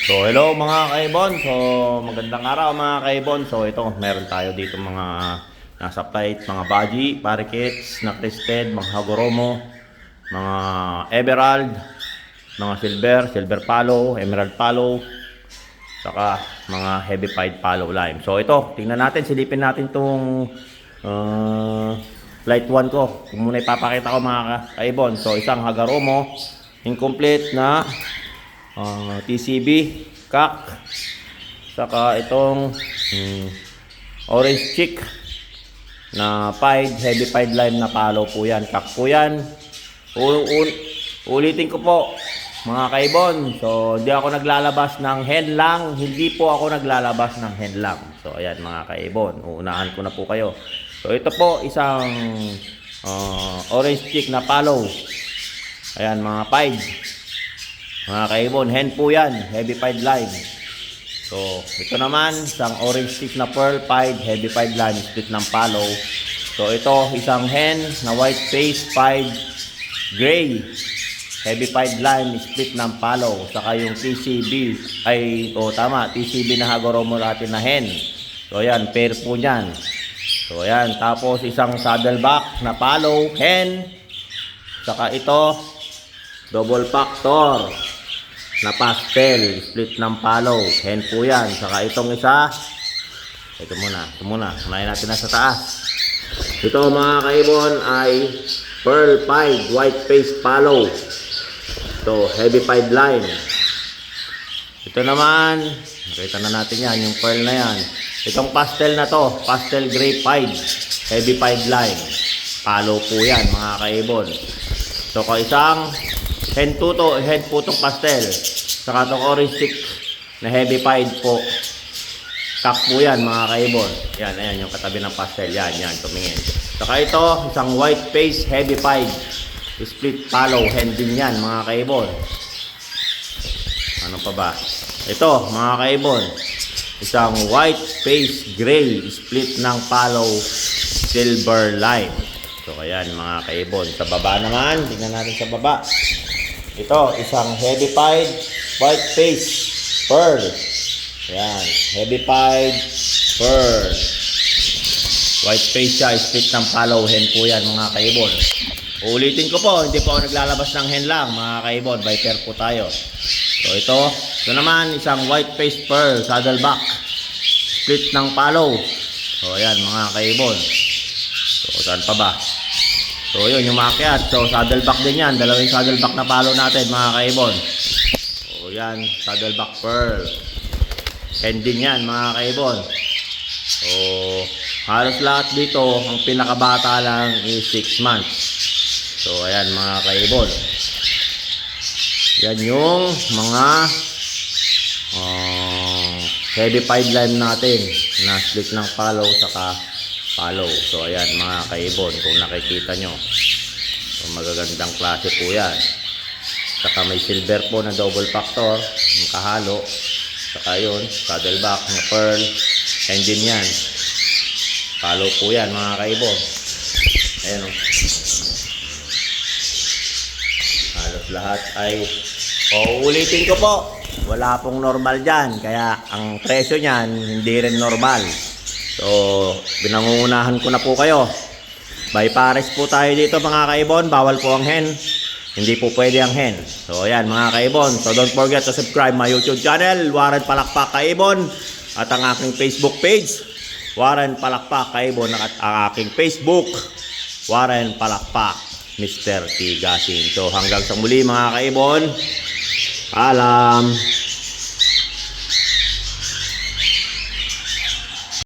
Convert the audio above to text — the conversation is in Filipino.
So hello mga kaibon. So magandang araw mga kaibon. So ito meron tayo dito mga nasa plate, mga baji, parakeets, na crested, mga hagoromo, mga emerald, mga silver palo, emerald palo, saka mga heavy pied palo lime. So ito, tingnan natin, silipin natin tong flight 1 ko. Kung muna ipapakita ko mga kaibon. So isang hagoromo, incomplete na TCB, kak, saka itong orange chick na pied, heavy pied lime na palo po yan, kak po yan. Ulitin ko po mga kaibon, so hindi ako naglalabas ng hen lang, hindi po ako naglalabas ng hen lang. So ayan mga kaibon, uunahan ko na po kayo. So ito po isang orange chick na palo, ayan mga pied. Mga kaibon, hen po yan, heavy pied lime. So, ito naman, isang orange stick na pearl pied, heavy pied lime, split ng palo. So, ito, isang hen na white face pied gray, heavy pied lime, split ng palo. Saka yung TCB, tama, TCB na hagoromo natin na hen. So, ayan, pair po yan. So, ayan, tapos isang saddleback na palo, hen. Saka ito, double factor na pastel, split ng palo, hen po yan. Saka itong isa, ito muna, unahin natin na sa taas. Ito mga kaibon ay pearl pied, white face palo. Ito, heavy pied lime. Ito naman, nakita na natin yan, yung pearl na yan. Itong pastel na to, pastel gray pied, heavy pied lime. Palo po yan mga kaibon. So isang hen po itong pastel. Saka itong orange stick na heavy pied po. Kak po yan mga kaibon. Yan, ayan yung katabi ng pastel. Yan, tumingin. Saka ito, isang white face heavy pied. Split palo, hen din yan mga kaibon. Ano pa ba? Ito mga kaibon. Isang white face gray split ng palo silver lime. So ayan mga kaibon. Sa baba naman, tingnan natin sa baba. Ito, isang heavy pied white face pearl. Ayan, heavy pied pearl. White face siya, split ng palo, hen po yan mga kaibon. Ulitin ko po, hindi po ako naglalabas ng hen lang mga kaibon, by pair po tayo. So ito naman isang white face pearl saddleback, split ng palo. So ayan mga kaibon. So saan pa ba? So yun yung maakyat. So saddleback din yan. Dalawang saddleback na palo natin mga kaibon. So yan, saddleback pearl. Hen din yan mga kaibon. So halos lahat dito, ang pinakabata lang is 6 months. So ayan mga kaibon. Yan yung mga heavy pied lime natin na split ng palo saka palo. So ayan mga kaibon, kung nakikita nyo, so magagandang klase po yan. Saka may silver po na double factor, yung kahalo. Saka yun, saddleback na pearl, and din yan, palo po yan mga kaibon. Ayan o, halos lahat ay ulitin ko po, wala pong normal dyan, kaya ang presyo nyan hindi rin normal. So, binangungunahan ko na po kayo. By pares po tayo dito mga kaibon. Bawal po ang hen. Hindi po pwede ang hen. So, ayan mga kaibon. So, don't forget to subscribe my YouTube channel, Warren Palakpak Kaibon. At ang aking Facebook page, Warren Palakpak Kaibon. At ang aking Facebook, Warren Palakpak Mr. Tigasin. So, hanggang sa muli mga kaibon. Paalam.